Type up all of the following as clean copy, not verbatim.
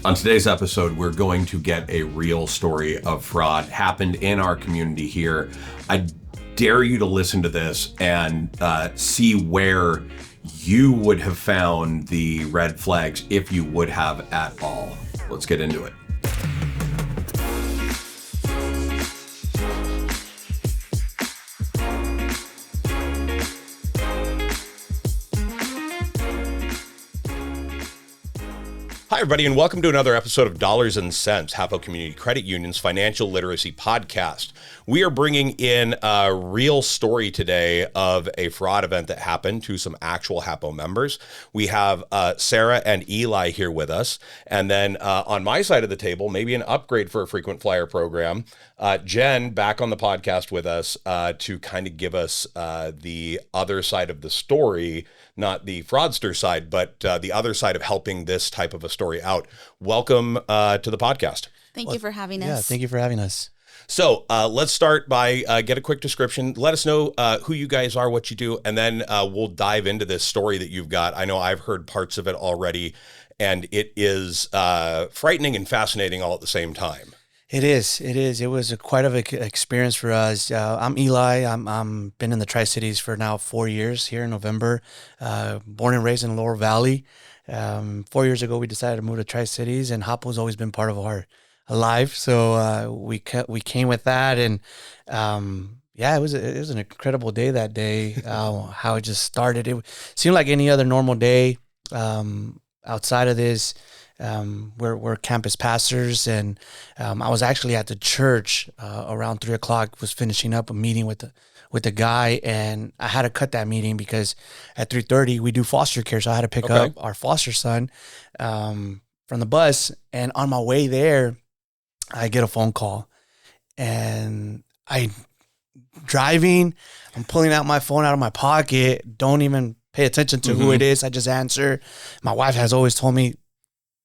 On today's episode, we're going to get a real story of fraud happened in our community here. I dare you to listen to this and see where you would have found the red flags if you would have at all. Let's get into it. Hi, everybody, and welcome to another episode of Dollars and Cents, Hapo Community Credit Union's financial literacy podcast. We are bringing in a real story today of a fraud event that happened to some actual Hapo members. We have Sarah and Eli here with us. And then on my side of the table, maybe an upgrade for a frequent flyer program, Jen back on the podcast with us to kind of give us the other side of the story, not the fraudster side, but the other side of helping this type of a story out. Welcome to the podcast. Thank you for having us. Yeah, thank you for having us. So let's start by get a quick description. Let us know who you guys are, what you do, and then we'll dive into this story that you've got. I know I've heard parts of it already, and it is frightening and fascinating all at the same time. It is. It was quite of an experience for us. I'm Eli. I'm been in the Tri-Cities for now 4 years here in November. Born and raised in Lower Valley. 4 years ago, we decided to move to Tri-Cities, and Hapo's always been part of our life. So we came with that, and it was an incredible day that day. How it just started. It seemed like any other normal day. Outside of this. We're campus pastors, and I was actually at the church around 3:00. Was finishing up a meeting with the guy, and I had to cut that meeting because at 3:30 we do foster care, so I had to pick up our foster son from the bus. And on my way there, I get a phone call, and I'm pulling out my phone out of my pocket, don't even pay attention to who it is. I just answer. My wife has always told me,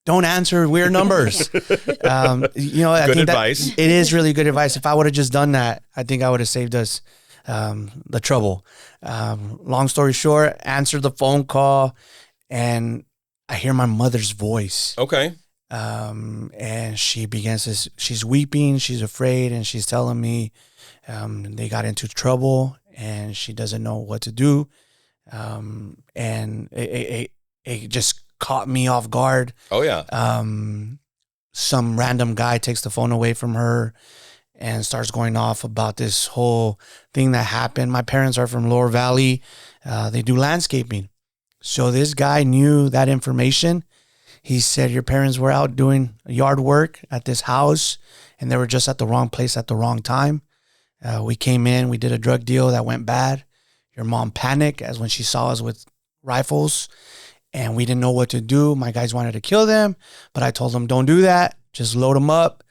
don't answer weird numbers. I think advice. It is really good advice. If I would have just done that, I think I would have saved us the trouble. Long story short, answered the phone call, and I hear my mother's voice. Okay. And she begins she's weeping, she's afraid, and she's telling me they got into trouble, and she doesn't know what to do. And it just caught me off guard. Oh, yeah. Some random guy takes the phone away from her and starts going off about this whole thing that happened. My parents are from Lower Valley. They do landscaping. So this guy knew that information. He said, your parents were out doing yard work at this house, and they were just at the wrong place at the wrong time. We came in, we did a drug deal that went bad. Your mom panicked as when she saw us with rifles, and we didn't know what to do. My guys wanted to kill them, but I told them, don't do that. Just load them up.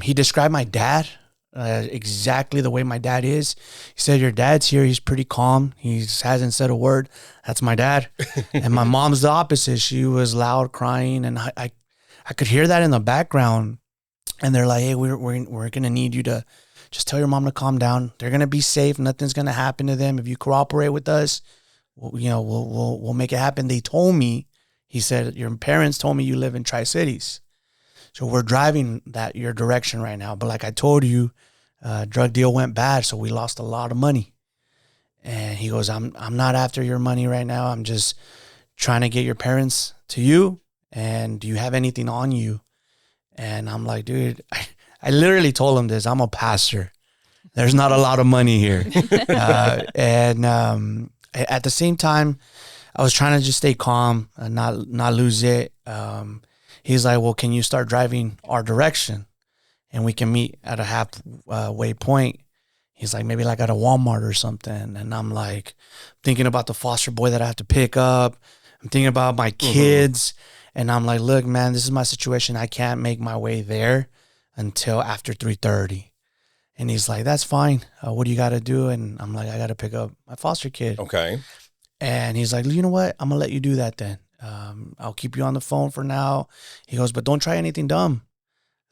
He described my dad exactly the way my dad is. He said, your dad's here. He's pretty calm. He hasn't said a word. That's my dad. And my mom's the opposite. She was loud, crying, and I could hear that in the background. And they're like, hey, we're going to need you to just tell your mom to calm down. They're going to be safe. Nothing's going to happen to them. If you cooperate with us, we'll make it happen. They told me, he said, your parents told me you live in Tri-Cities. So we're driving your direction right now. But like I told you, drug deal went bad, so we lost a lot of money. And he goes, I'm not after your money right now. I'm just trying to get your parents to you. And do you have anything on you? And I'm like, dude, I literally told him this. I'm a pastor. There's not a lot of money here. At the same time, I was trying to just stay calm and not lose it. He's like, well, can you start driving our direction? And we can meet at a halfway point. He's like, maybe like at a Walmart or something. And I'm like, thinking about the foster boy that I have to pick up. I'm thinking about my kids. And I'm like, look, man, this is my situation. I can't make my way there until after 3:30. And he's like, that's fine. What do you got to do? And I'm like, I got to pick up my foster kid. Okay. And he's like, you know what? I'm going to let you do that then. I'll keep you on the phone for now. He goes, but don't try anything dumb.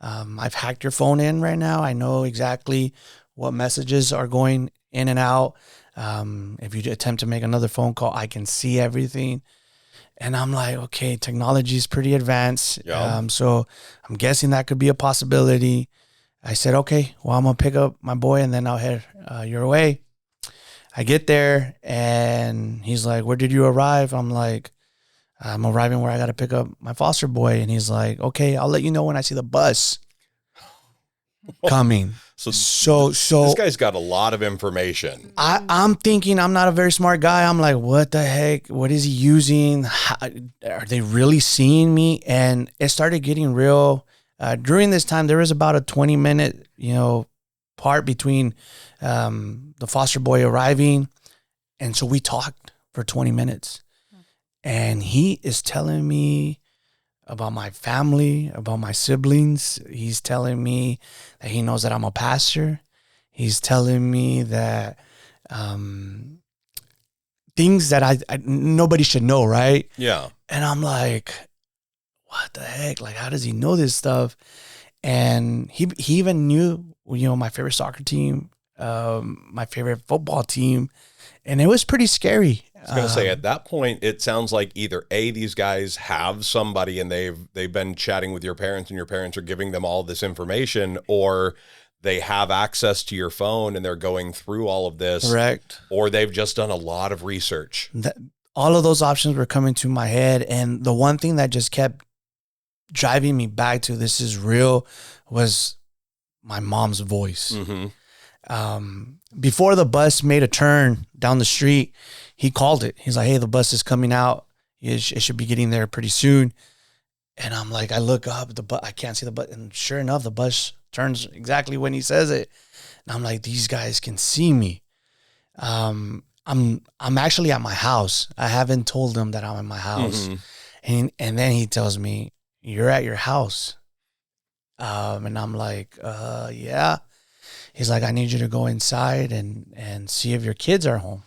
I've hacked your phone in right now. I know exactly what messages are going in and out. If you attempt to make another phone call, I can see everything. And I'm like, okay, technology is pretty advanced. Yeah. So I'm guessing that could be a possibility. I said, okay, well, I'm going to pick up my boy and then I'll head your way. I get there and he's like, where did you arrive? I'm like, I'm arriving where I got to pick up my foster boy. And he's like, okay, I'll let you know when I see the bus coming. So this guy's got a lot of information. I'm thinking I'm not a very smart guy. I'm like, what the heck? What is he using? How, are they really seeing me? And it started getting real. During this time, there was about a 20-minute, part between the foster boy arriving. And so we talked for 20 minutes. And he is telling me about my family, about my siblings. He's telling me that he knows that I'm a pastor. He's telling me that things that I nobody should know, right? Yeah. And I'm like, what the heck? Like, how does he know this stuff? And he even knew, my favorite soccer team, my favorite football team, and it was pretty scary. I was going to say, at that point, it sounds like either A, these guys have somebody and they've been chatting with your parents and your parents are giving them all this information, or they have access to your phone and they're going through all of this. Correct. Or they've just done a lot of research. All of those options were coming to my head. And the one thing that just kept driving me back to this is real was my mom's voice. Mm-hmm. Before the bus made a turn down the street, he called it. He's like, hey, the bus is coming out. It should be getting there pretty soon. And I'm like, I look up, I can't see the bus. And sure enough, the bus turns exactly when he says it. And I'm like, these guys can see me. I'm actually at my house. I haven't told them that I'm at my house. Mm-hmm. And then he tells me, you're at your house. And I'm like, yeah. He's like, I need you to go inside and see if your kids are home.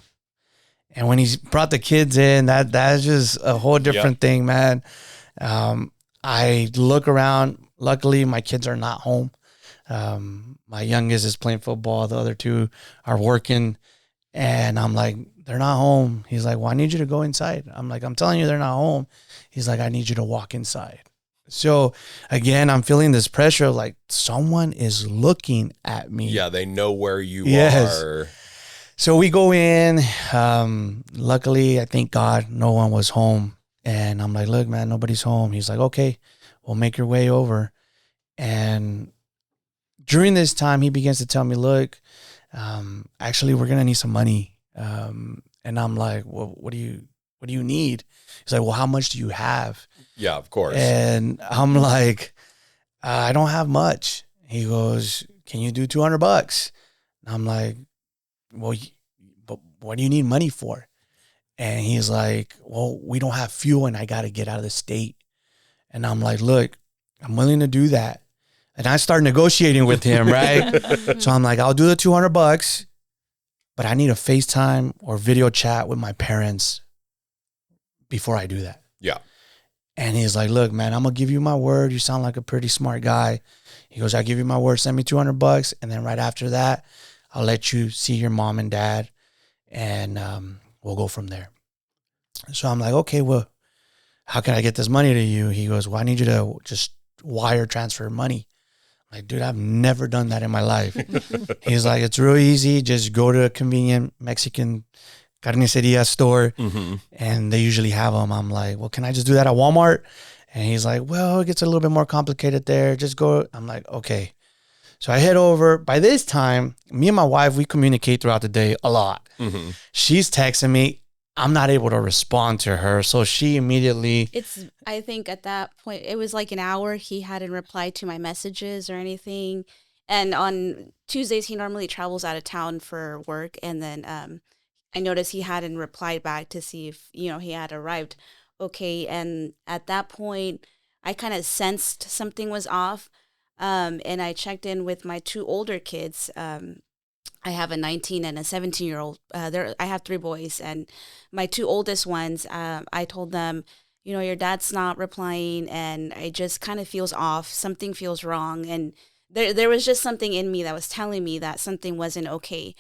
And when he's brought the kids in, that's just a whole different thing, man. I look around. Luckily, my kids are not home. My youngest is playing football. The other two are working. And I'm like, they're not home. He's like, well, I need you to go inside. I'm like, I'm telling you, they're not home. He's like, I need you to walk inside. So again, I'm feeling this pressure of like someone is looking at me. Yeah, they know where you are. So we go in. Luckily, I thank God no one was home. And I'm like, look, man, nobody's home. He's like, okay, well, make your way over. And during this time, he begins to tell me, look, actually, we're going to need some money. And I'm like, well, what do you need? He's like, well, how much do you have? Yeah, of course. And I'm like, I don't have much. He goes, can you do $200? And I'm like, well, but what do you need money for? And he's like, well, we don't have fuel and I got to get out of the state. And I'm like, look, I'm willing to do that. And I start negotiating with him, right? So I'm like, I'll do the $200, but I need a FaceTime or video chat with my parents before I do that. Yeah. And he's like, look, man, I'm going to give you my word. You sound like a pretty smart guy. He goes, I'll give you my word. Send me $200. And then right after that, I'll let you see your mom and dad. And we'll go from there. So I'm like, okay, well, how can I get this money to you? He goes, well, I need you to just wire transfer money. I'm like, dude, I've never done that in my life. He's like, it's real easy. Just go to a convenient Mexican carniceria store, and they usually have them. I'm like, well, can I just do that at Walmart? And he's like, well, it gets a little bit more complicated there. Just go. I'm like, okay. So I head over. By this time, me and my wife, we communicate throughout the day a lot. She's texting me. I'm not able to respond to her. So she immediately... I think at that point, it was like an hour. He hadn't replied to my messages or anything. And on Tuesdays, he normally travels out of town for work. And then I noticed he hadn't replied back to see if, he had arrived okay. And at that point, I kind of sensed something was off. And I checked in with my two older kids. I have a 19 and a 17-year-old. I have three boys, and my two oldest ones, I told them, your dad's not replying, and it just kind of feels off. Something feels wrong. And there was just something in me that was telling me that something wasn't okay.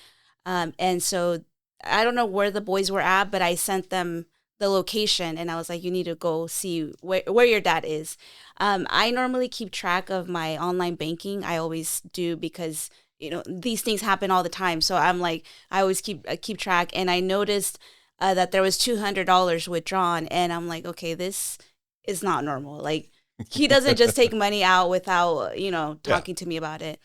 And so I don't know where the boys were at, but I sent them the location, and I was like, you need to go see where your dad is. I normally keep track of my online banking. I always do because these things happen all the time. So I'm like, I always keep track, and I noticed that there was $200 withdrawn, and I'm like, okay, this is not normal. Like, he doesn't just take money out without talking to me about it.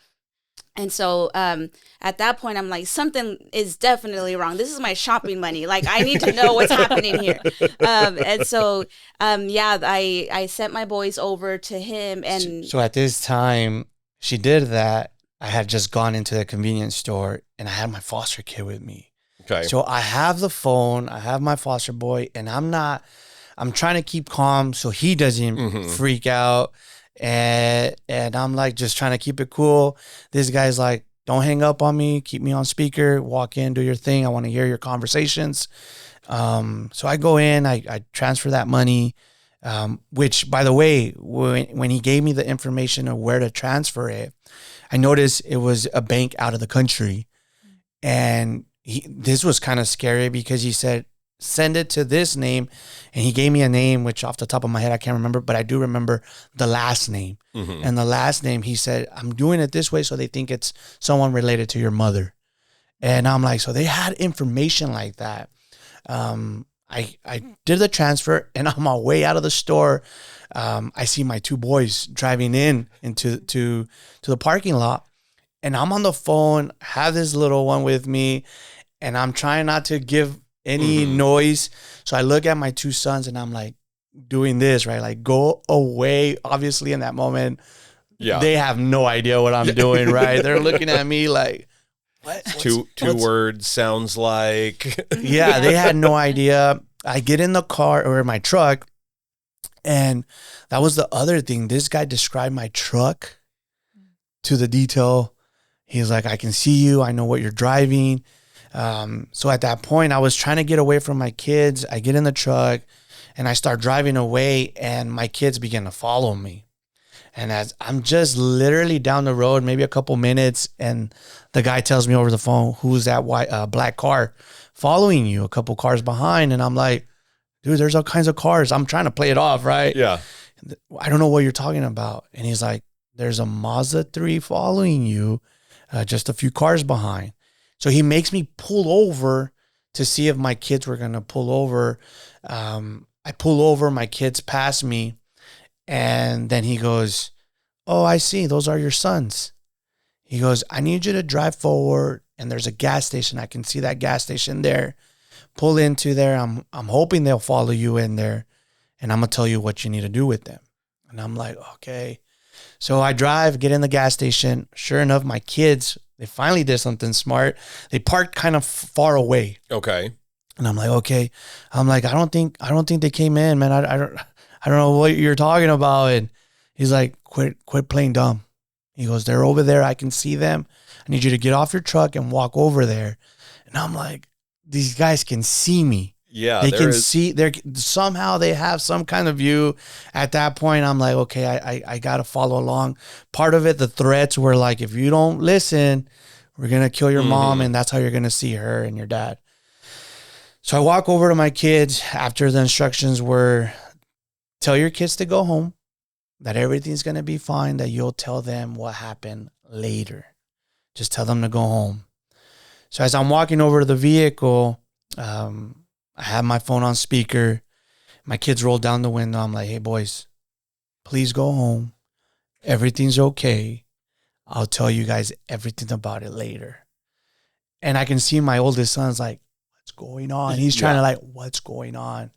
And so at that point, I'm like, something is definitely wrong. This is my shopping money. Like, I need to know what's happening here. And so, I sent my boys over to him. And so at this time, she did that. I had just gone into the convenience store and I had my foster kid with me. Okay. So I have the phone, I have my foster boy, and I'm trying to keep calm so he doesn't freak out. And I'm like, just trying to keep it cool. This guy's like, don't hang up on me. Keep me on speaker. Walk in, do your thing. I want to hear your conversations. So I go in, I transfer that money, which, by the way, when he gave me the information of where to transfer it, I noticed it was a bank out of the country. And this was kind of scary because he said, send it to this name. And he gave me a name, which off the top of my head, I can't remember, but I do remember the last name. And the last name, he said, I'm doing it this way so they think it's someone related to your mother. And I'm like, so they had information like that. I did the transfer, and on my way out of the store, I see my two boys driving into the parking lot, and I'm on the phone, have this little one with me, and I'm trying not to give any noise. So I look at my two sons and I'm like doing this, right? Like, go away. Obviously in that moment, they have no idea what I'm doing, right? They're looking at me like, what? Two words sounds like. Yeah, they had no idea. I get in the car or my truck, and that was the other thing. This guy described my truck to the detail. He's like, I can see you. I know what you're driving. So at that point, I was trying to get away from my kids. I get in the truck and I start driving away, and my kids begin to follow me. And as I'm just literally down the road, maybe a couple minutes, and the guy tells me over the phone, who's that black car following you, a couple cars behind? And I'm like, dude, there's all kinds of cars. I'm trying to play it off, right? Yeah. I don't know what you're talking about. And he's like, there's a Mazda 3 following you, just a few cars behind. So he makes me pull over to see if my kids were going to pull over. I pull over, my kids pass me, and then he goes, oh, I see. Those are your sons. He goes, I need you to drive forward, and there's a gas station. I can see that gas station there. Pull into there. I'm hoping they'll follow you in there, and I'm going to tell you what you need to do with them. And I'm like, okay. So I drive, get in the gas station. Sure enough, my kids, they finally did something smart. They parked kind of far away. Okay. And I'm like, okay. I'm like, I don't think they came in, man. I don't know what you're talking about. And he's like, quit playing dumb. He goes, they're over there. I can see them. I need you to get off your truck and walk over there. And I'm like, these guys can see me. Yeah. They can see, somehow they have some kind of view. At that point, I'm like, okay, I got to follow along. Part of it, the threats were like, if you don't listen, we're going to kill your mom, and that's how you're going to see her and your dad. So I walk over to my kids after the instructions were, tell your kids to go home, that everything's going to be fine, that you'll tell them what happened later. Just tell them to go home. So as I'm walking over to the vehicle, I have my phone on speaker. My kids roll down the window. I'm like, hey, boys, please go home. Everything's okay. I'll tell you guys everything about it later. And I can see my oldest son's like, what's going on? He's trying to like, what's going on?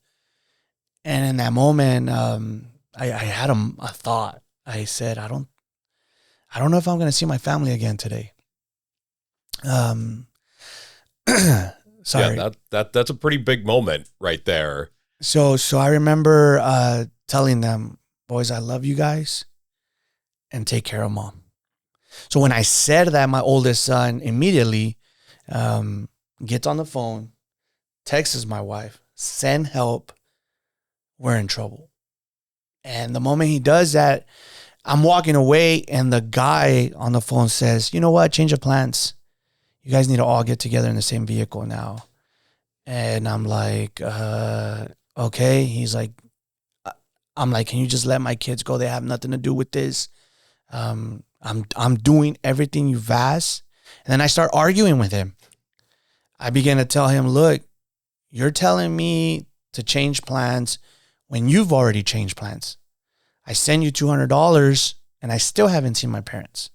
And in that moment, I had a thought. I said, I don't know if I'm going to see my family again today. Sorry. Yeah, that's a pretty big moment right there. So I remember telling them, boys, I love you guys, and take care of mom. So when I said that, my oldest son immediately gets on the phone, texts my wife, send help, we're in trouble. And the moment he does that, I'm walking away, and the guy on the phone says, you know what, change of plans. You guys need to all get together in the same vehicle now. And I'm like, okay. He's like, I'm like, can you just let my kids go? They have nothing to do with this. I'm doing everything you've asked. And then I start arguing with him. I began to tell him, look, you're telling me to change plans when you've already changed plans. I send you $200 and I still haven't seen my parents.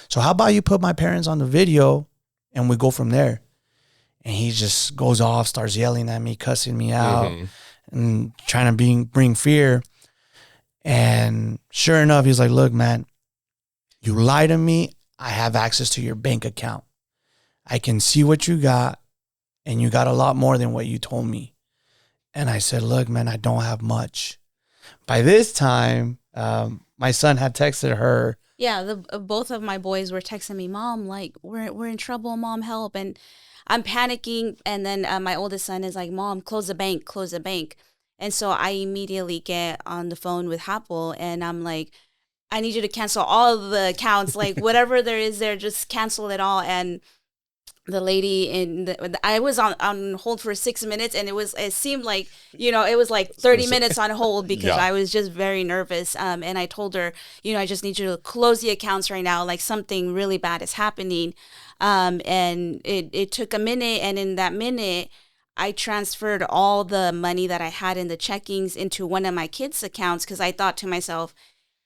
So how about you put my parents on the video and we go from there? And he just goes off, starts yelling at me, cussing me out, and trying to bring fear. And sure enough, he's like, look, man, you lie to me. I have access to your bank account. I can see what you got, and you got a lot more than what you told me. And I said, look, man, I don't have much. By this time, my son had texted her. Yeah, both of my boys were texting me, Mom, like, we're in trouble, Mom, help. And I'm panicking. And then my oldest son is like, Mom, close the bank, close the bank. And so I immediately get on the phone with Apple and I'm like, I need you to cancel all of the accounts, like whatever there is there, just cancel it all. And the lady I was on hold for 6 minutes, and it seemed like, it was like 30 minutes on hold because I was just very nervous. And I told her, I just need you to close the accounts right now. Like something really bad is happening. And it took a minute. And in that minute, I transferred all the money that I had in the checkings into one of my kids' accounts. Cause I thought to myself,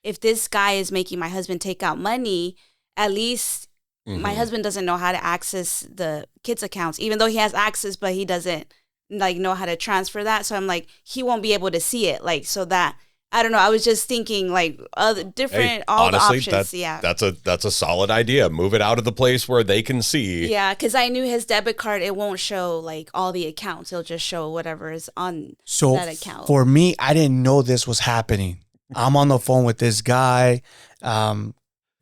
if this guy is making my husband take out money, at least my husband doesn't know how to access the kids' accounts, even though he has access, but he doesn't like know how to transfer that. So I'm like, he won't be able to see it. Like, so that, I don't know. I was just thinking like other different, all honestly, the options. That's a solid idea. Move it out of the place where they can see. Yeah. Cause I knew his debit card, it won't show like all the accounts. It'll just show whatever is on that account. For me, I didn't know this was happening. I'm on the phone with this guy.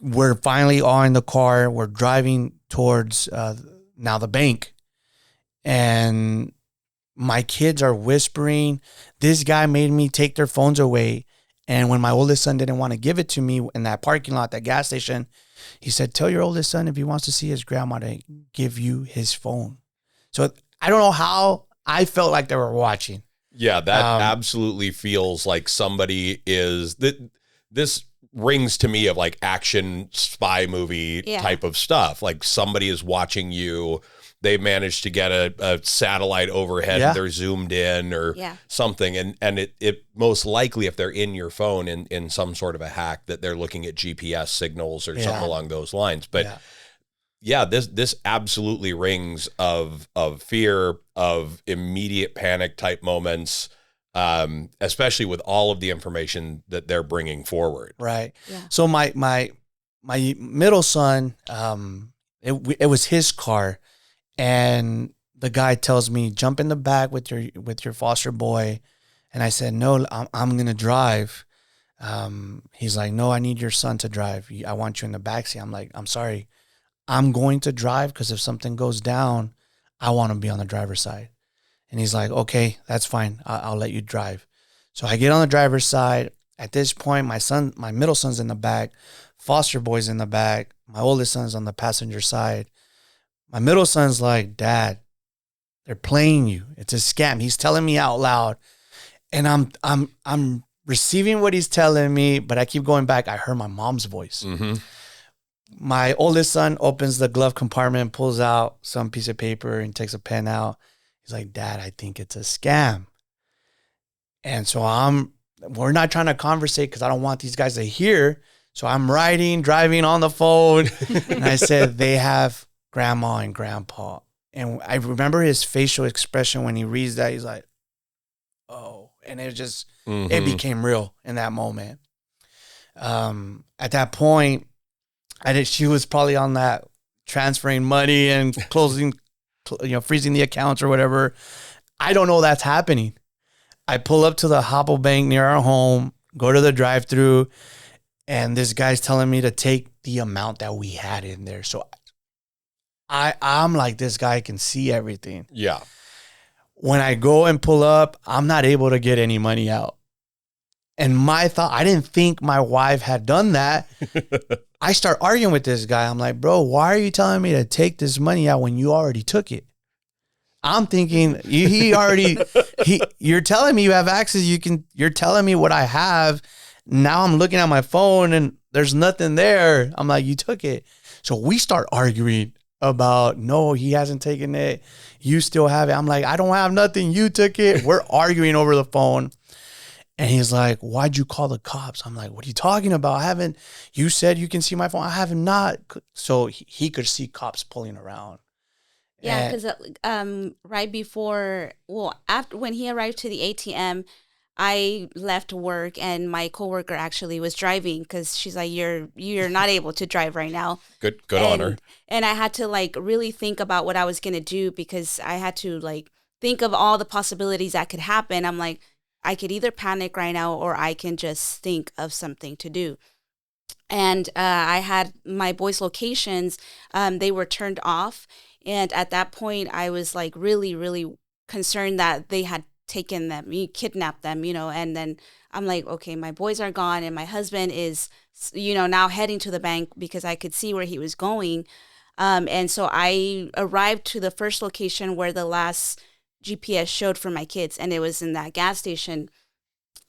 We're finally all in the car. We're driving towards now the bank. And my kids are whispering. This guy made me take their phones away. And when my oldest son didn't want to give it to me in that parking lot, that gas station, he said, tell your oldest son if he wants to see his grandma to give you his phone. So I don't know how I felt like they were watching. Yeah, that absolutely feels like somebody is this rings to me of like action spy movie type of stuff. Like somebody is watching you. They managed to get a satellite overhead. And they're zoomed in or something. And it most likely, if they're in your phone in some sort of a hack, that they're looking at GPS signals or something along those lines. But this absolutely rings of fear, of immediate panic type moments, especially with all of the information that they're bringing forward. Right. Yeah. So my middle son, it was his car, and the guy tells me, jump in the back with your foster boy. And I said, no, I'm going to drive. He's like, no, I need your son to drive. I want you in the backseat. I'm like, I'm sorry. I'm going to drive because if something goes down, I want to be on the driver's side. And he's like, okay, that's fine. I'll let you drive. So I get on the driver's side. At this point, my middle son's in the back, foster boy's in the back. My oldest son's on the passenger side. My middle son's like, Dad, they're playing you. It's a scam. He's telling me out loud. And I'm receiving what he's telling me, but I keep going back. I heard my mom's voice. Mm-hmm. My oldest son opens the glove compartment, pulls out some piece of paper and takes a pen out. He's like, Dad, I think it's a scam. And so we're not trying to conversate because I don't want these guys to hear. So I'm driving on the phone. And I said, they have grandma and grandpa. And I remember his facial expression when he reads that. He's like, oh, and it just, it became real in that moment. At that point, she was probably on that transferring money and closing, freezing the accounts or whatever. I don't know that's happening. I pull up to the Hopple Bank near our home, go to the drive-thru, and this guy's telling me to take the amount that we had in there. So I'm like, this guy can see everything. Yeah. When I go and pull up, I'm not able to get any money out. And my thought, I didn't think my wife had done that. I start arguing with this guy. I'm like, bro, why are you telling me to take this money out when you already took it? I'm thinking you're telling me you have access. You're telling me what I have. Now I'm looking at my phone and there's nothing there. I'm like, you took it. So we start arguing about, no, he hasn't taken it. You still have it. I'm like, I don't have nothing. You took it. We're arguing over the phone. And he's like, why'd you call the cops? I'm like, what are you talking about? You said you can see my phone. I have not. So he could see cops pulling around. Yeah, because right before, after when he arrived to the ATM, I left work and my coworker actually was driving because she's like, you're not able to drive right now. Good on her. And I had to like really think about what I was going to do because I had to like think of all the possibilities that could happen. I'm like, I could either panic right now or I can just think of something to do. And I had my boys' locations, they were turned off. And at that point, I was like really, really concerned that they had taken them, kidnapped them, and then I'm like, okay, my boys are gone and my husband is, now heading to the bank because I could see where he was going. And so I arrived to the first location where the last GPS showed for my kids, and it was in that gas station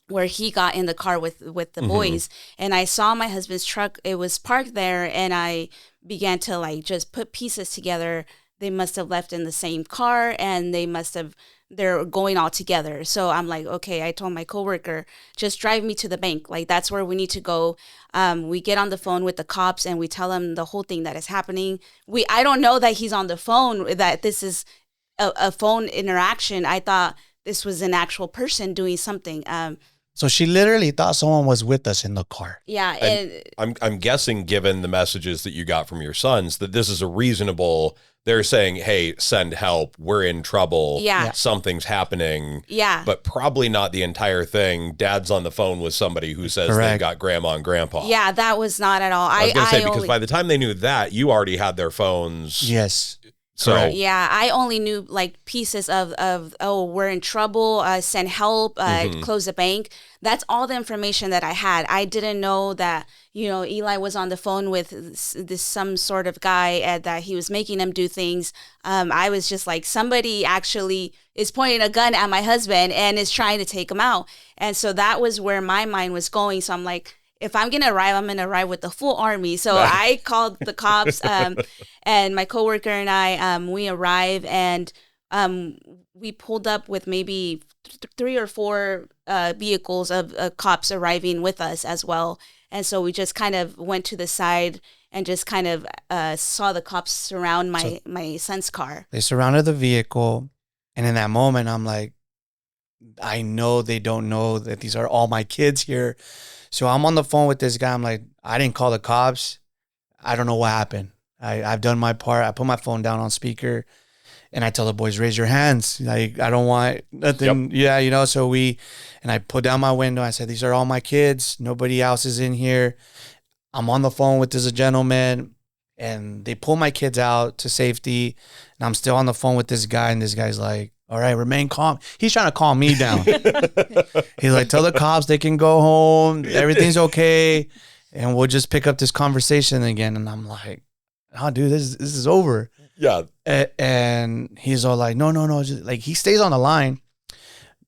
where he got in the car with the boys. And I saw my husband's truck. It was parked there, and I began to like just put pieces together. They must have left in the same car, and they're going all together. So I'm like, okay, I told my coworker, just drive me to the bank. Like, that's where we need to go. We get on the phone with the cops and we tell them the whole thing that is happening. I don't know that he's on the phone, that this is a phone interaction. I thought this was an actual person doing something. So she literally thought someone was with us in the car. Yeah. And I'm guessing, given the messages that you got from your sons, that this is a reasonable, they're saying, hey, send help. We're in trouble. Yeah. Something's happening. Yeah. But probably not the entire thing. Dad's on the phone with somebody who says they got grandma and grandpa. Yeah, that was not at all. I was going to say, because by the time they knew that, you already had their phones. Yes. So yeah, I only knew like pieces of we're in trouble, send help, close the bank. That's all the information that I had. I didn't know that, Eli was on the phone with some sort of guy that he was making him do things. I was just like, somebody actually is pointing a gun at my husband and is trying to take him out. And so that was where my mind was going. So I'm like, if I'm going to arrive, I'm going to arrive with the full army. So I called the cops, and my coworker and I, we arrive, and we pulled up with maybe 3 or 4 vehicles of cops arriving with us as well. And so we just kind of went to the side and just kind of saw the cops surround my son's car. They surrounded the vehicle. And in that moment, I'm like, I know they don't know that these are all my kids here. So I'm on the phone with this guy. I'm like, I didn't call the cops. I don't know what happened. I've done my part. I put my phone down on speaker, and I tell the boys, raise your hands. Like, I don't want nothing. Yep. Yeah, so and I put down my window. I said, these are all my kids. Nobody else is in here. I'm on the phone with this gentleman, and they pull my kids out to safety. And I'm still on the phone with this guy, and this guy's like, all right, remain calm. He's trying to calm me down. He's like, tell the cops they can go home. Everything's okay. And we'll just pick up this conversation again. And I'm like, oh, dude, this is over. Yeah. And he's all like, no. Just, like, he stays on the line.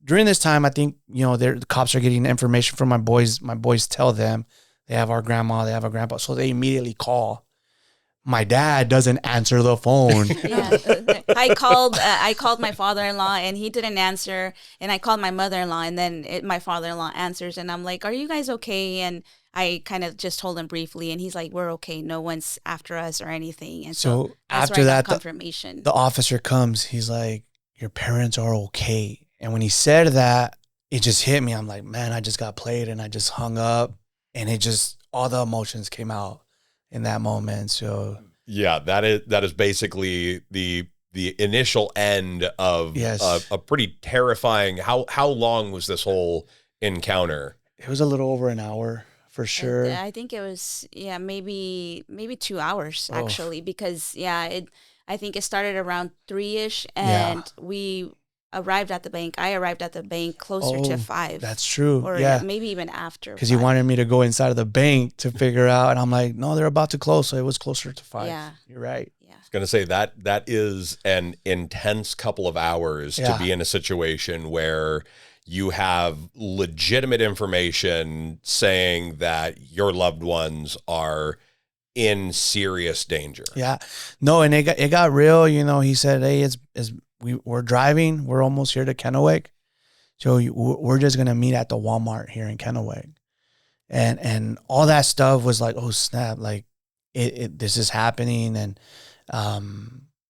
During this time, I think, the cops are getting information from my boys. My boys tell them they have our grandma, they have our grandpa. So they immediately call. My dad doesn't answer the phone. Yeah. I called my father-in-law and he didn't answer. And I called my mother-in-law, and then my father-in-law answers. And I'm like, are you guys okay? And I kind of just told him briefly, and he's like, we're okay. No one's after us or anything. And so after that, confirmation. The officer comes. He's like, your parents are okay. And when he said that, it just hit me. I'm like, man, I just got played, and I just hung up, and all the emotions came out in that moment. So yeah, that is basically the initial end of a pretty terrifying. How long was this whole encounter? It was a little over an hour for sure. I think it was maybe 2 hours actually, because I think it started around 3-ish, and we arrived at the bank. I arrived at the bank closer to 5. That's true. Or maybe even after. Because he wanted me to go inside of the bank to figure out. And I'm like, no, they're about to close. So it was closer to 5. Yeah. You're right. Yeah. was going to say that is an intense couple of hours to Yeah. be in a situation where you have legitimate information saying that your loved ones are in serious danger. No, and it got real. You know, he said, "Hey, we're driving. We're almost here to Kennewick, so we're just gonna meet at the Walmart here in Kennewick." And all that stuff was like, oh snap, like this is happening. And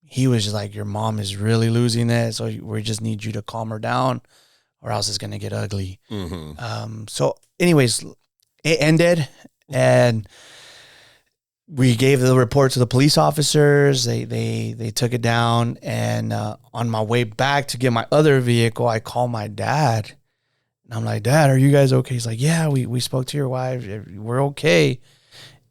he was just like, your mom is really losing it, so we just need you to calm her down, or else it's gonna get ugly. So anyways, it ended, and we gave the report to the police officers. They took it down, and on my way back to get my other vehicle, I called my dad. And I'm like, Dad, are you guys okay? He's like, yeah, we spoke to your wife. We're okay.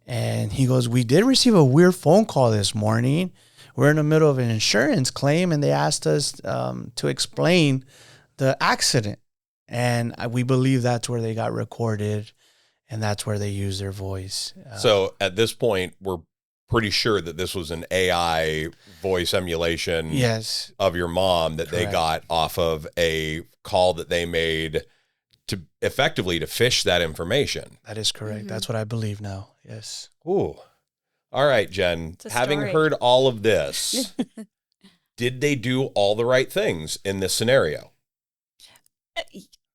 And he goes, we did receive a weird phone call this morning. We're in the middle of an insurance claim, and they asked us to explain the accident. And we believe that's where they got recorded, and that's where they use their voice. So at this point, we're pretty sure that this was an AI voice emulation Yes. of your mom that they Correct. got off of a call that they made to effectively to fish that information. That is correct. That's what I believe now. Yes. Ooh. All right, Jen, a having story. heard all of this, did they do all the right things in this scenario?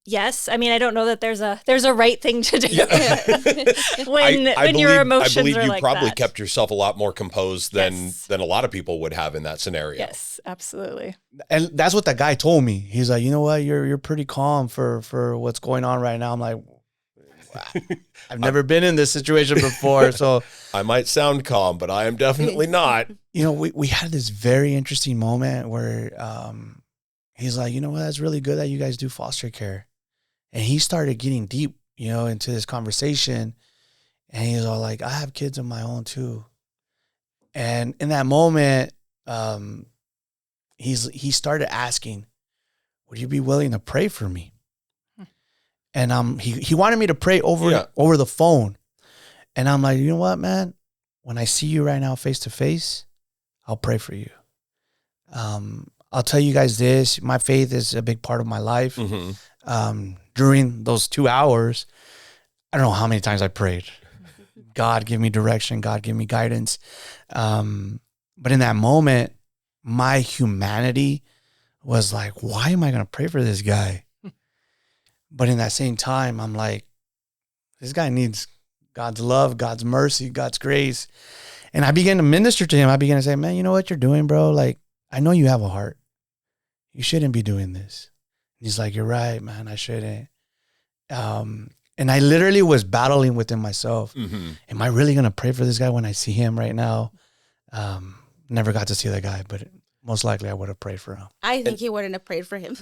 Yes, I mean I don't know that there's a right thing to do when I your emotions I believe are you like probably that. kept yourself a lot more composed Yes. than a lot of people would have in that scenario. Yes, absolutely. And that's what that guy told me. He's like, you know what? You're pretty calm for what's going on right now. I'm like, wow. I've never been in this situation before. So, I might sound calm, but I am definitely not. you know, we had this very interesting moment where he's like, you know what? That's really good that you guys do foster care. And he started getting deep, you know, into this conversation. And he's all like, I have kids of my own too. And in that moment, he started asking, would you be willing to pray for me? And he wanted me to pray over the phone. And I'm like, you know what, man? When I see you right now face to face, I'll pray for you. I'll tell you guys this. My faith is a big part of my life. During those 2 hours, I don't know how many times I prayed. God, give me direction. God, give me guidance. But in that moment, my humanity was like, why am I going to pray for this guy? But in that same time, I'm like, this guy needs God's love, God's mercy, God's grace. And I began to minister to him. I began to say, man, you know what you're doing, bro? Like, I know you have a heart. You shouldn't be doing this. He's like, you're right, man. I shouldn't. And I literally was battling within myself. Am I really going to pray for this guy when I see him right now? Never got to see that guy, but most likely I would have prayed for him. I think he wouldn't have prayed for him.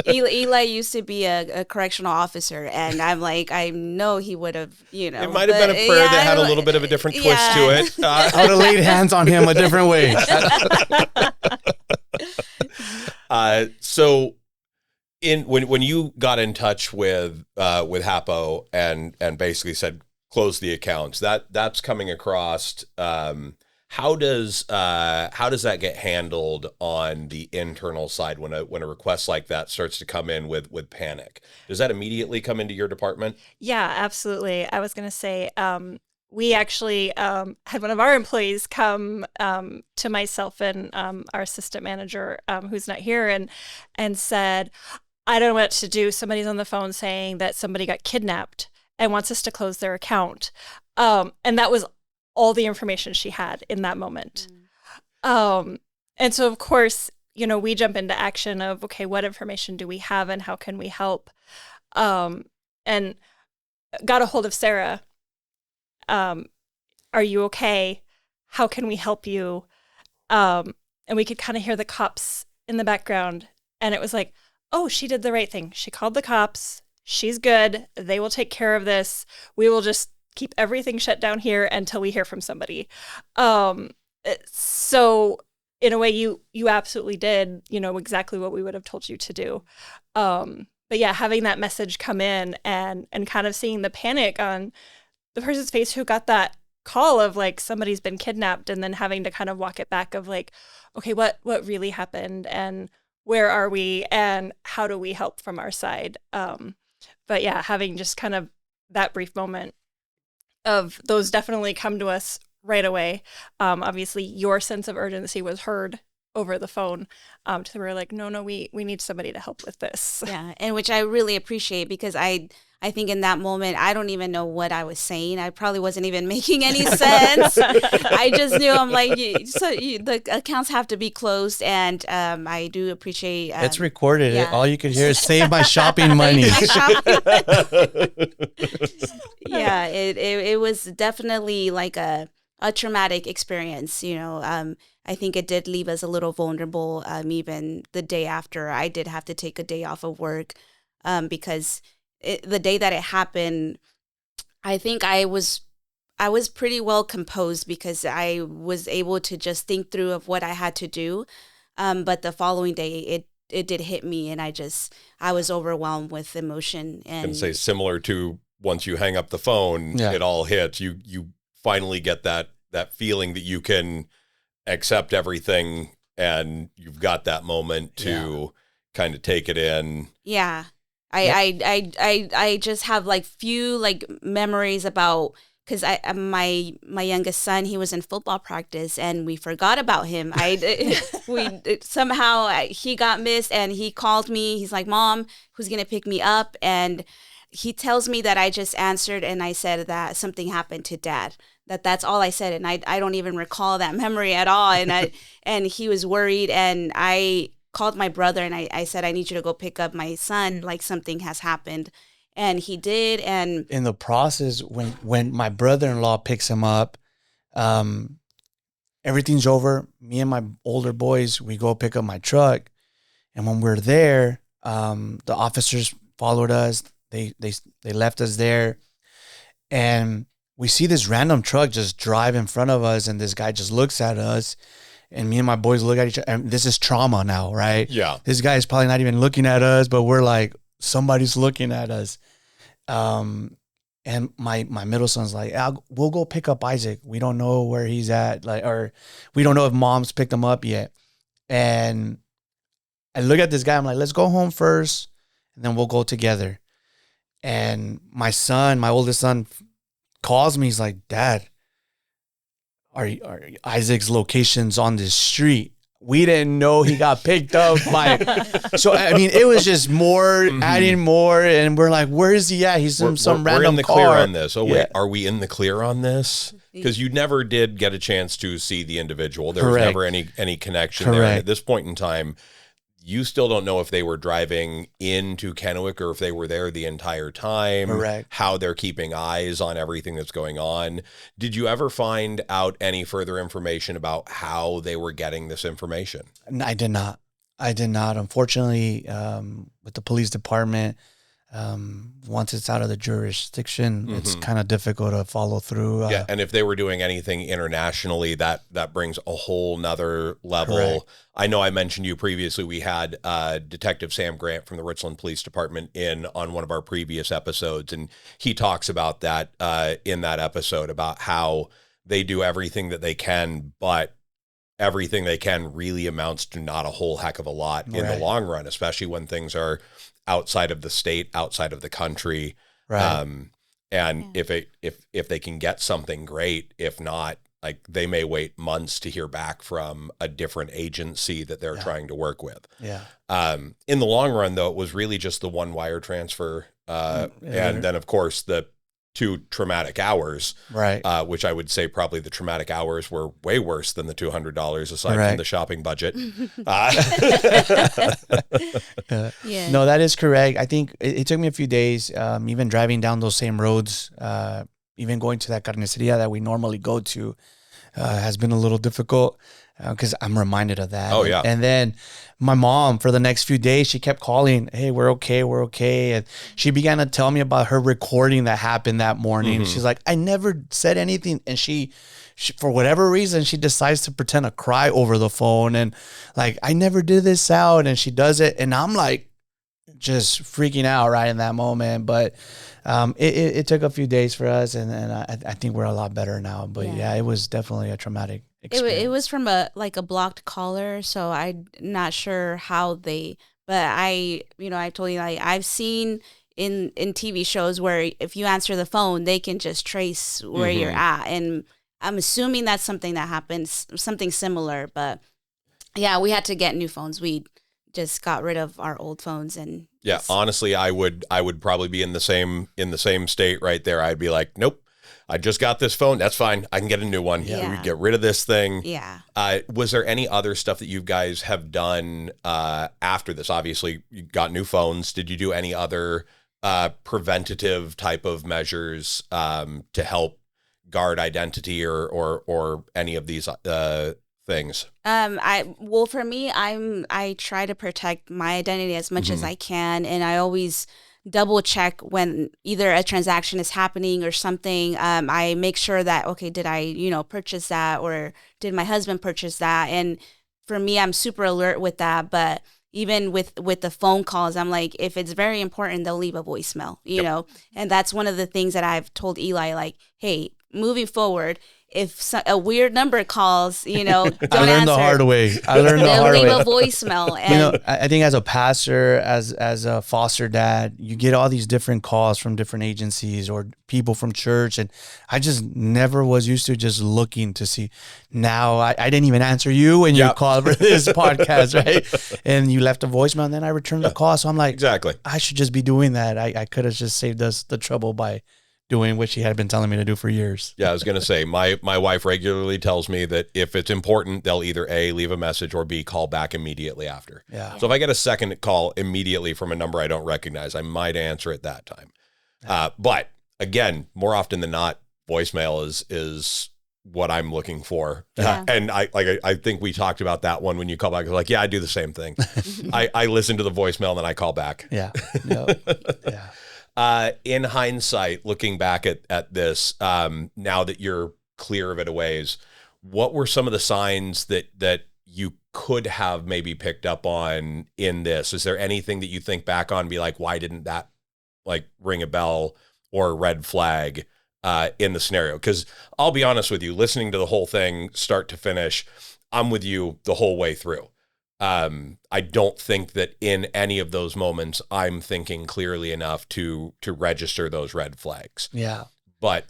Eli used to be a correctional officer, and I'm like, I know he would have, you know. It might have been a prayer that had a little bit of a different twist to it. I would have laid hands on him a different way. So when you got in touch with Hapo and basically said close the accounts, that's coming across. How does that get handled on the internal side when a request like that starts to come in with panic? Does that immediately come into your department? Yeah, absolutely. I was going to say, we actually had one of our employees come to myself and our assistant manager, who's not here, and said, I don't know what to do. Somebody's on the phone saying that somebody got kidnapped and wants us to close their account. And that was all the information she had in that moment. And so, of course, you know, we jump into action of, okay, what information do we have and how can we help? And got a hold of Sarah. Are you okay? How can we help you? And we could kind of hear the cops in the background. And it was like, oh, she did the right thing. She called the cops. She's good. They will take care of this. We will just keep everything shut down here until we hear from somebody. So in a way, you absolutely did, you know, exactly what we would have told you to do. But yeah, having that message come in and kind of seeing the panic on the person's face who got that call of like somebody's been kidnapped, and then having to kind of walk it back of like, okay, what really happened, and where are we, and how do we help from our side? But yeah, having just kind of that brief moment of those definitely come to us right away. Obviously, your sense of urgency was heard over the phone. So we were like, no, we need somebody to help with this. Yeah, and which I really appreciate, because I think in that moment, I don't even know what I was saying. I probably wasn't even making any sense. I just knew, I'm like, the accounts have to be closed, and I do appreciate. It's recorded. Yeah. All you could hear is "Save my shopping money." Yeah, it was definitely like a traumatic experience. I think it did leave us a little vulnerable. Even the day after, I did have to take a day off of work because the day that it happened, I think I was pretty well composed, because I was able to just think through of what I had to do. But the following day, it did hit me, and I was overwhelmed with emotion. And I can say similar to once you hang up the phone, it all hits. You finally get that feeling that you can accept everything, and you've got that moment to kind of take it in. Yeah. I just have like few like memories about, because my youngest son, he was in football practice, and we forgot about him. Somehow he got missed, and he called me. He's like, "Mom, who's gonna pick me up?" And he tells me that I just answered, and I said that something happened to Dad. That's all I said, and I don't even recall that memory at all. And he was worried, and I called my brother, and I said, "I need you to go pick up my son, like something has happened." And he did. And in the process, when my brother-in-law picks him up, everything's over. Me and my older boys, we go pick up my truck, and when we're there, the officers followed us. They left us there, and we see this random truck just drive in front of us, and this guy just looks at us. And me and my boys look at each other, and this is trauma now, right? Yeah. This guy is probably not even looking at us, but we're like, somebody's looking at us. And my middle son's like, we'll go pick up Isaac. We don't know where he's at, or we don't know if Mom's picked him up yet. And I look at this guy, I'm like, let's go home first, and then we'll go together. And my oldest son, calls me. He's like, "Dad, Are Isaac's location's on this street." We didn't know he got picked up by. So I mean, it was just more adding more, and we're like, "Where is he at? He's in some random We're in the car." clear on this. Oh wait, are we in the clear on this? Because you never did get a chance to see the individual. There was never any connection there. And at this point in time, you still don't know if they were driving into Kennewick or if they were there the entire time. Correct. How they're keeping eyes on everything that's going on. Did you ever find out any further information about how they were getting this information? I did not. Unfortunately, with the police department, once it's out of the jurisdiction, it's kind of difficult to follow through. Yeah, and if they were doing anything internationally, that brings a whole nother level. Correct. I know I mentioned you previously. We had Detective Sam Grant from the Richland Police Department in on one of our previous episodes, and he talks about that in that episode, about how they do everything that they can, but everything they can really amounts to not a whole heck of a lot in the long run, especially when things are outside of the state, outside of the country. Right. If they can get something, great. If not, like, they may wait months to hear back from a different agency that they're trying to work with. Yeah. In the long run, though, it was really just the one wire transfer. And then, of course, the 2 traumatic hours, right? Which I would say probably the traumatic hours were way worse than the $200 aside from the shopping budget. Yeah. No, that is correct. I think it took me a few days, even driving down those same roads, even going to that carniceria that we normally go to, has been a little difficult. Because I'm reminded of that. Oh, yeah. And then my mom, for the next few days, she kept calling, "Hey, we're okay. And she began to tell me about her recording that happened that morning. She's like, "I never said anything." And she, for whatever reason, she decides to pretend to cry over the phone. And like, "I never did this out." And she does it. And I'm like, just freaking out right in that moment. But It took a few days for us, and I think we're a lot better now. But yeah, it was definitely a traumatic experience. It was from a blocked caller, so I'm not sure how they. But I told you, like, I've seen in TV shows where if you answer the phone, they can just trace where you're at, and I'm assuming that's something that happens, something similar. But yeah, we had to get new phones. We just got rid of our old phones, and yeah, honestly, I would probably be in the same state right there. I'd be like, nope, I just got this phone. That's fine. I can get a new one. Yeah. We get rid of this thing. Yeah. Was there any other stuff that you guys have done after this? Obviously, you got new phones. Did you do any other preventative type of measures to help guard identity or any of these things? For me, I try to protect my identity as much as I can, and I always double check when either a transaction is happening or something. I make sure that, okay, did I, purchase that, or did my husband purchase that? And for me, I'm super alert with that. But even with the phone calls, I'm like, if it's very important, they'll leave a voicemail, you know? And that's one of the things that I've told Eli, like, hey, moving forward, if a weird number calls, don't answer. I learned the hard way. They'll leave a voicemail. And I think as a pastor, as a foster dad, you get all these different calls from different agencies or people from church. And I just never was used to just looking to see. Now, I didn't even answer you when you called for this podcast, right? And you left a voicemail, and then I returned the call. So I'm like, exactly, I should just be doing that. I could have just saved us the trouble by doing what she had been telling me to do for years. Yeah, I was going to say, my wife regularly tells me that if it's important, they'll either A, leave a message, or B, call back immediately after. Yeah. So if I get a second call immediately from a number I don't recognize, I might answer it that time. But again, more often than not, voicemail is what I'm looking for. Yeah. And I think we talked about that one when you call back. I was like, yeah, I do the same thing. I listen to the voicemail and then I call back. Yeah. Yeah. In hindsight, looking back at this, now that you're clear of it a ways, what were some of the signs that you could have maybe picked up on in this? Is there anything that you think back on and be like, why didn't that like ring a bell or a red flag in the scenario? Because I'll be honest with you, listening to the whole thing start to finish, I'm with you the whole way through. I don't think that in any of those moments I'm thinking clearly enough to register those red flags. Yeah. But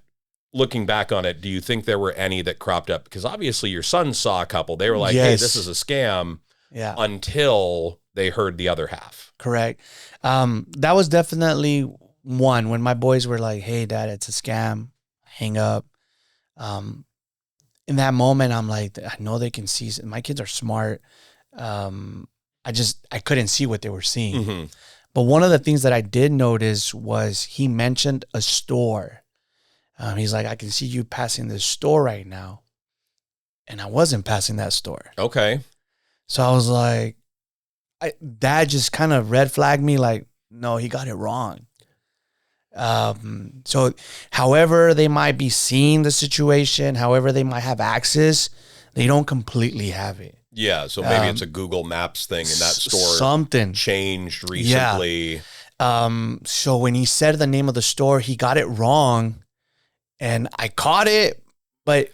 looking back on it, do you think there were any that cropped up? Because obviously your sons saw a couple. They were like, hey, this is a scam. Yeah. Until they heard the other half. Correct. That was definitely one when my boys were like, hey, Dad, it's a scam. Hang up. In that moment, I'm like, I know they can see. My kids are smart. I couldn't see what they were seeing. Mm-hmm. But one of the things that I did notice was he mentioned a store. He's like, I can see you passing this store right now. And I wasn't passing that store. Okay. So I was like, Dad just kind of red flagged me like, no, he got it wrong. So however they might be seeing the situation, however they might have access, they don't completely have it. Yeah, so maybe it's a Google Maps thing and that store something changed recently. Yeah. So when he said the name of the store, he got it wrong, and I caught it. But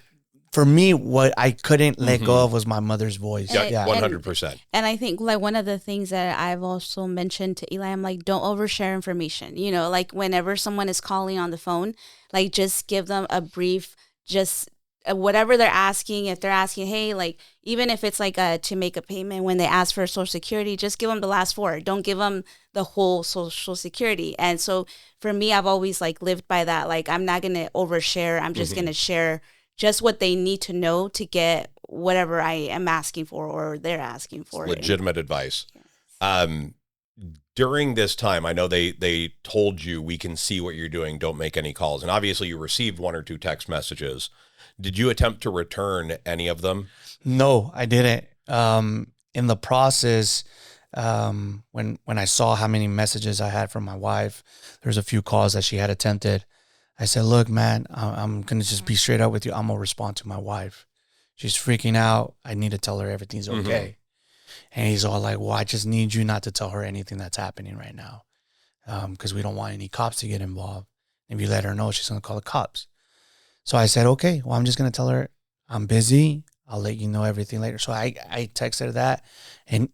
for me, what I couldn't let go of was my mother's voice. Yeah, 100%. And I think like one of the things that I've also mentioned to Eli, I'm like, don't overshare information. Like whenever someone is calling on the phone, like just give them a brief, just whatever they're asking. If they're asking, hey, like even if it's like to make a payment, when they ask for Social Security, just give them the last four. Don't give them the whole Social Security. And so for me, I've always like lived by that. Like I'm not going to overshare. I'm just going to share just what they need to know to get whatever I am asking for or they're asking for. Legitimate advice. Yes. During this time, I know they told you, we can see what you're doing, don't make any calls. And obviously you received one or two text messages. Did you attempt to return any of them? No, I didn't. In the process, when I saw how many messages I had from my wife, there's a few calls that she had attempted. I said, look, man, I'm going to just be straight up with you. I'm going to respond to my wife. She's freaking out. I need to tell her everything's okay. And he's all like, well, I just need you not to tell her anything that's happening right now, because we don't want any cops to get involved. If you let her know, she's going to call the cops. So I said, okay, well, I'm just going to tell her I'm busy. I'll let you know everything later. So I texted her that, and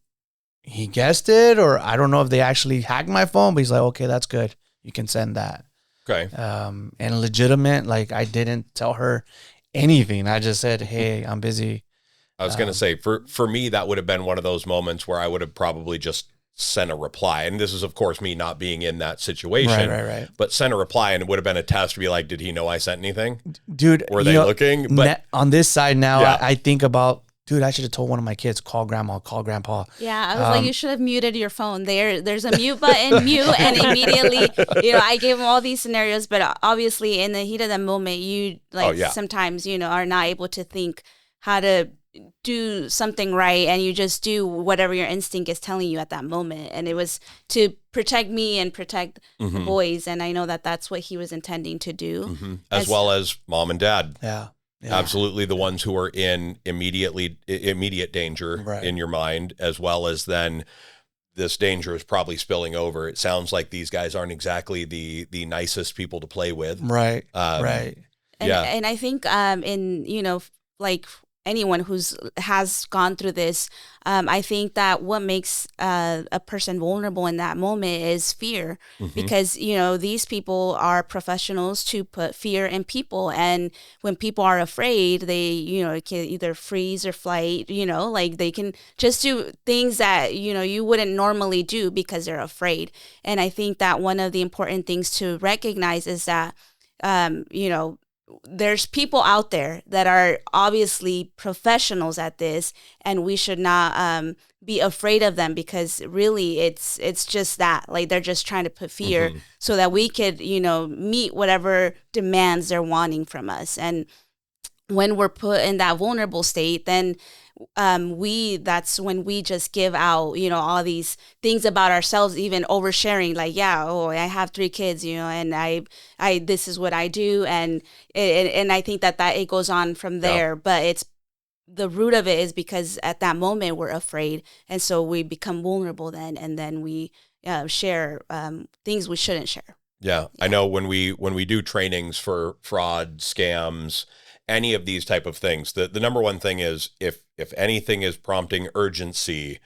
he guessed it, or I don't know if they actually hacked my phone, but he's like, okay, that's good. You can send that. Okay. And legitimate, like I didn't tell her anything. I just said, hey, I'm busy. I was going to say, for me, that would have been one of those moments where I would have probably just sent a reply. And this is, of course, me not being in that situation. Right. But sent a reply, and it would have been a test to be like, did he know I sent anything? Dude, Were they looking? But on this side now, Yeah. I think about, dude, I should have told one of my kids, call grandma, call grandpa. Yeah, I was like, you should have muted your phone. There's a mute button, mute, and immediately, I gave him all these scenarios, but obviously in the heat of the moment, you sometimes, are not able to think how to do something right, and you just do whatever your instinct is telling you at that moment. And it was to protect me and protect the boys, and I know that that's what he was intending to do. as well as mom and dad. Yeah. Absolutely, the ones who are in immediate danger in your mind, as well as then this danger is probably spilling over. It sounds like these guys aren't exactly the nicest people to play with. Right. And I think like anyone has gone through this, I think that what makes a person vulnerable in that moment is fear, because these people are professionals to put fear in people, and when people are afraid, they can either freeze or flight. Like they can just do things that you wouldn't normally do because they're afraid. And I think that one of the important things to recognize is that there's people out there that are obviously professionals at this, and we should not be afraid of them, because really it's just that, like, they're just trying to put fear so that we could meet whatever demands they're wanting from us. And when we're put in that vulnerable state, then that's when we just give out all these things about ourselves, even oversharing, like, I have 3 kids, and I this is what I do, and I think that it goes on from there. But it's the root of it is because at that moment we're afraid, and so we become vulnerable then, and then we share things we shouldn't share. Yeah, I know when we do trainings for fraud, scams, any of these type of things, the number one thing is if anything is prompting urgency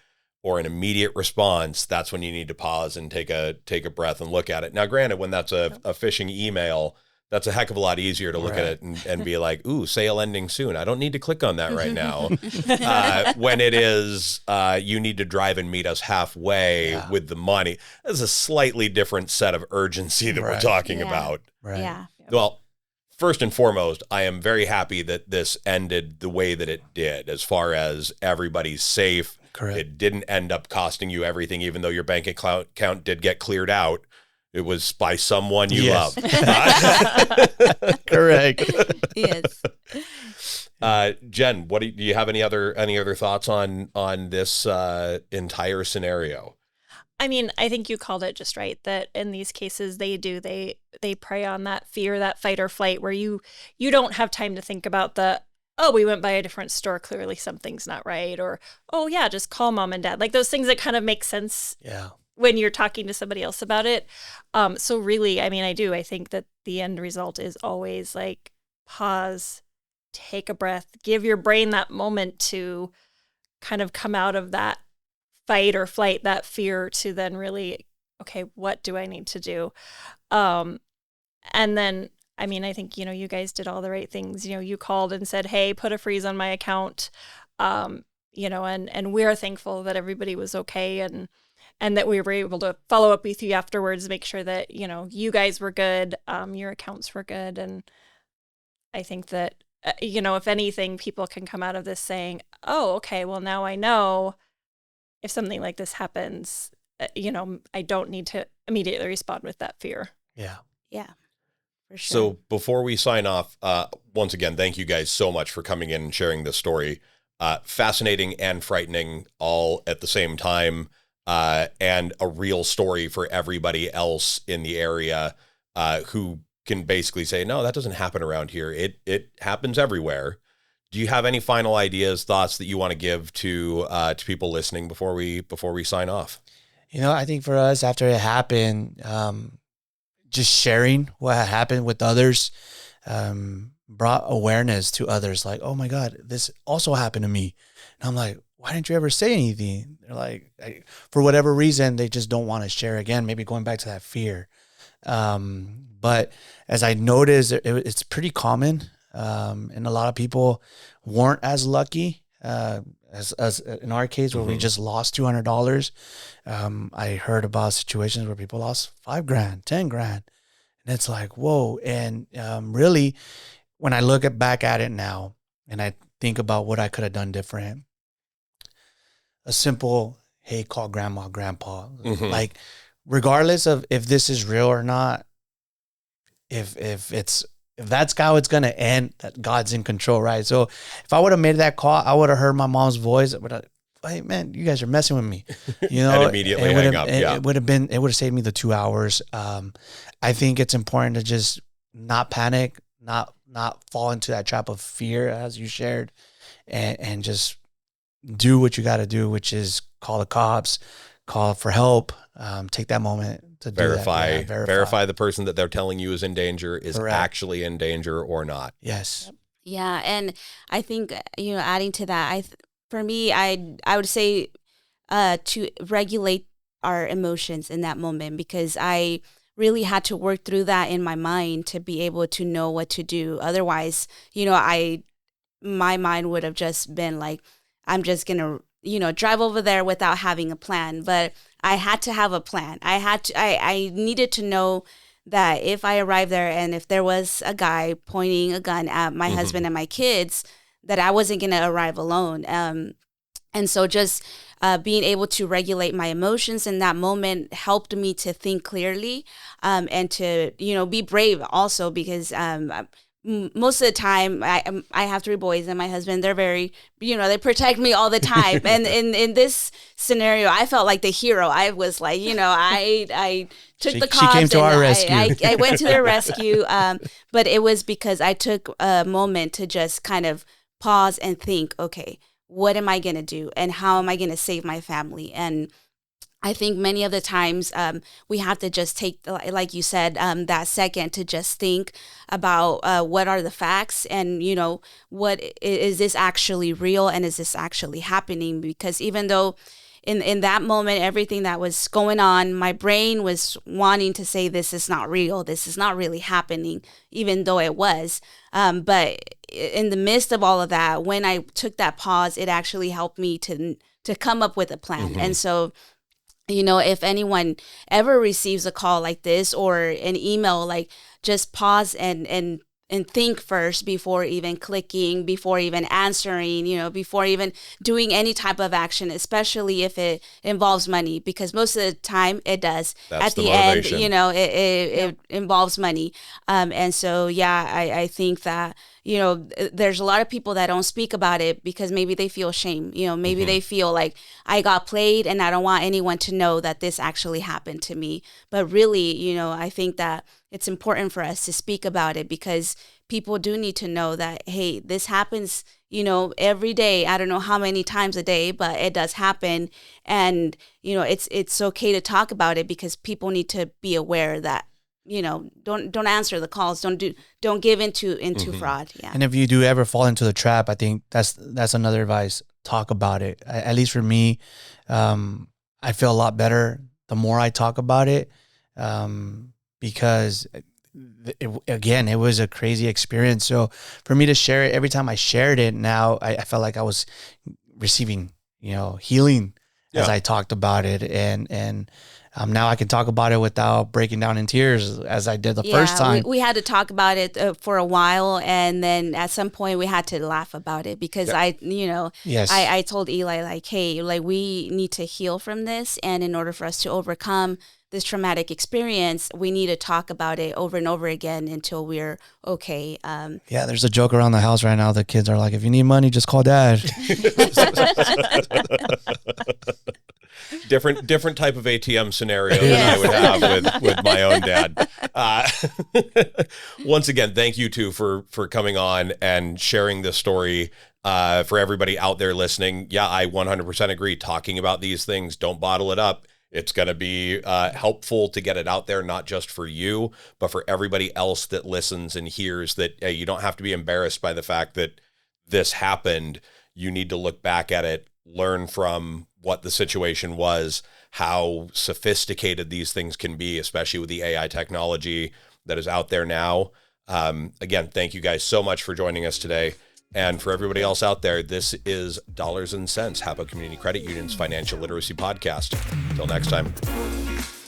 or an immediate response, that's when you need to pause and take a breath and look at it. Now, granted, when that's a phishing email, that's a heck of a lot easier to look at it and be like, ooh, sale ending soon. I don't need to click on that right now. When it is, you need to drive and meet us halfway with the money, that's a slightly different set of urgency that we're talking about. Right. Yeah. Well, first and foremost, I am very happy that this ended the way that it did, as far as everybody's safe. Correct. It didn't end up costing you everything, even though your bank account did get cleared out. It was by someone you love. Correct. Yes. Jen, do you have any other thoughts on this entire scenario? I mean, I think you called it just right, that in these cases they prey on that fear, that fight or flight, where you don't have time to think about we went by a different store, clearly something's not right, or, just call mom and dad. Like those things that kind of make sense when you're talking to somebody else about it. So really, I mean, I think that the end result is always like, pause, take a breath, give your brain that moment to kind of come out of that fight or flight, that fear, to then really, okay, what do I need to do? And then, I mean, I think, you guys did all the right things. You called and said, hey, put a freeze on my account, and we're thankful that everybody was okay, and that we were able to follow up with you afterwards, make sure that, you guys were good, your accounts were good. And I think that, if anything, people can come out of this saying, oh, okay, well, now I know if something like this happens, I don't need to immediately respond with that fear. Yeah. Yeah, for sure. So before we sign off, once again, thank you guys so much for coming in and sharing this story. Fascinating and frightening all at the same time, and a real story for everybody else in the area who can basically say, no, that doesn't happen around here. It happens everywhere. Do you have any final ideas, thoughts that you want to give to people listening before we sign off? I think for us, after it happened, just sharing what had happened with others brought awareness to others. Like, oh my God, this also happened to me. And I'm like, why didn't you ever say anything? They're like, for whatever reason, they just don't want to share again. Maybe going back to that fear. But as I noticed, it's pretty common. And a lot of people weren't as lucky as in our case where we just lost $200. I heard about situations where people lost $5,000, $10,000, and it's like, whoa. And really, when I look back at it now and I think about what I could have done different, a simple, hey, call grandma, grandpa, like regardless of if this is real or not, if that's how it's going to end, that God's in control, right? So if I would have made that call, I would have heard my mom's voice. Hey, man, you guys are messing with me. You know, and immediately hang up. It would have saved me the 2 hours. I think it's important to just not panic, not fall into that trap of fear as you shared, and just do what you got to do, which is call the cops, call for help, take that moment to verify the person that they're telling you is in danger is actually in danger or not. Yes. Yeah. And I think, adding to that, for me, I would say to regulate our emotions in that moment, because I really had to work through that in my mind to be able to know what to do. Otherwise, my mind would have just been like, I'm just going to, drive over there without having a plan. But I had to have a plan. I needed to know that if I arrived there and if there was a guy pointing a gun at my husband and my kids, that I wasn't going to arrive alone. And so just being able to regulate my emotions in that moment helped me to think clearly, and to, be brave also, because most of the time I have 3 boys, and my husband, they're very, they protect me all the time. And in this scenario, I felt like the hero. I was like, I took the cops. She came to our rescue. I went to their rescue. But it was because I took a moment to just kind of pause and think, okay, what am I going to do? And how am I going to save my family? And I think many of the times we have to just take, like you said, that second to just think about what are the facts, and, what is this actually real, and is this actually happening? Because even though in that moment, everything that was going on, my brain was wanting to say, this is not real, this is not really happening, even though it was. But in the midst of all of that, when I took that pause, it actually helped me to come up with a plan. And so, if anyone ever receives a call like this or an email, like, just pause and think first before even clicking, before even answering, before even doing any type of action, especially if it involves money, because most of the time it does. That's at the motivation. end, it involves money. And so, I think that, there's a lot of people that don't speak about it because maybe they feel shame. Maybe they feel like I got played and I don't want anyone to know that this actually happened to me. But really, I think that it's important for us to speak about it, because people do need to know that, hey, this happens, every day. I don't know how many times a day, but it does happen. And, it's okay to talk about it, because people need to be aware that, don't answer the calls. Don't give into fraud. Yeah. And if you do ever fall into the trap, I think that's another advice. Talk about it. At least for me, I feel a lot better the more I talk about it, because it was a crazy experience. So for me to share it, every time I shared it, now I felt like I was receiving, healing as I talked about it, and now I can talk about it without breaking down in tears as I did the first time. We had to talk about it for a while, and then at some point we had to laugh about it, because I told Eli, like, hey, like, we need to heal from this, and in order for us to overcome this traumatic experience, we need to talk about it over and over again until we're okay. There's a joke around the house right now. The kids are like, if you need money, just call dad. Different type of ATM scenario than I would have with my own dad. Once again, thank you two for coming on and sharing this story. For everybody out there listening, I 100% agree. Talking about these things, don't bottle it up. It's going to be helpful to get it out there, not just for you, but for everybody else that listens and hears that hey, you don't have to be embarrassed by the fact that this happened. You need to look back at it, learn from what the situation was, how sophisticated these things can be, especially with the AI technology that is out there now. Again, thank you guys so much for joining us today. And for everybody else out there, this is Dollars and Cents, Hapo Community Credit Union's financial literacy podcast. Until next time.